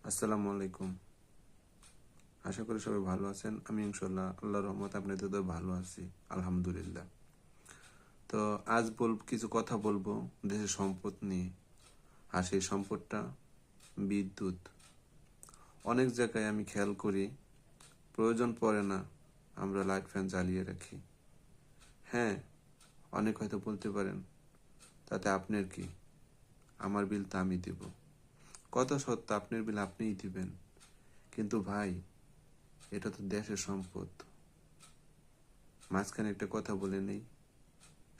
আসসালামু আলাইকুম। আশা করি সবাই ভালো আছেন। আমি ইনশাল্লাহ আল্লাহর রহমত আপনাদের তো ভালো আছি, আলহামদুলিল্লাহ। তো আজ কিছু কথা বলবো দেশের সম্পদ নিয়ে। আর সেই সম্পদটা বিদ্যুৎ। অনেক জায়গায় আমি খেয়াল করি প্রয়োজন পড়ে না আমরা লাইট ফ্যান জ্বালিয়ে রাখি। হ্যাঁ, অনেক হয়তো বলতে পারেন তাতে আপনার কি, আমার বিল তো আমি দেব। কথা সত্য, আপনার বিল আপনিই দিবেন, কিন্তু ভাই এটা তো দেশের সম্পদ। মাঝখানে একটা কথা বলে নেই,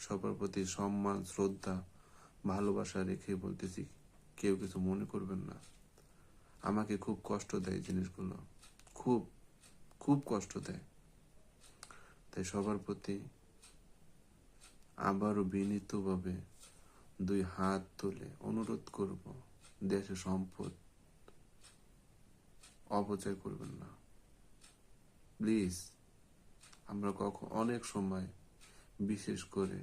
সবার প্রতি সম্মান, শ্রদ্ধা, ভালোবাসা রেখে বলতেছি, কেউ কিছু মনে করবেন না। আমাকে খুব কষ্ট দেয় জিনিসগুলো, খুব খুব কষ্ট দেয়। তাই সবার প্রতি আবারও বিনীতভাবে দুই হাত তুলে অনুরোধ করব, দেশের সম্পদ অপচয় করবেন না প্লিজ। আমরা অনেক সময়, বিশেষ করে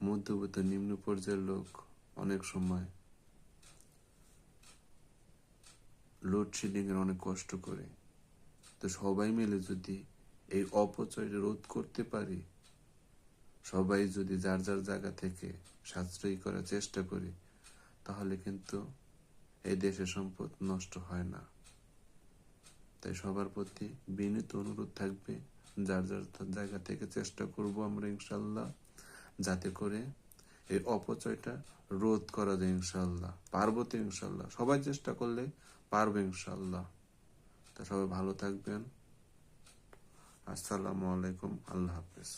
মধ্যবিত্ত নিম্ন পর্যায়ের লোক, অনেক সময় লোডশেডিং এর অনেক কষ্ট করে। তো সবাই মিলে যদি এই অপচয়টা রোধ করতে পারি, সবাই যদি যার যার জায়গা থেকে সাশ্রয়ী করার চেষ্টা করি, তাহলে কিন্তু এই দেশের সম্পদ নষ্ট হয় না। তাই সবার প্রতি বিনীত অনুরোধ থাকবে, যার যার জায়গা থেকে চেষ্টা করব আমরা ইনশাল্লাহ, যাতে করে এই অপচয়টা রোধ করা যায়। ইনশাল্লাহ পারবো তো, ইনশাল্লাহ সবাই চেষ্টা করলে পারবে ইনশাল্লাহ। তা সবাই ভালো থাকবেন। আসসালামু আলাইকুম, আল্লাহ হাফেজ।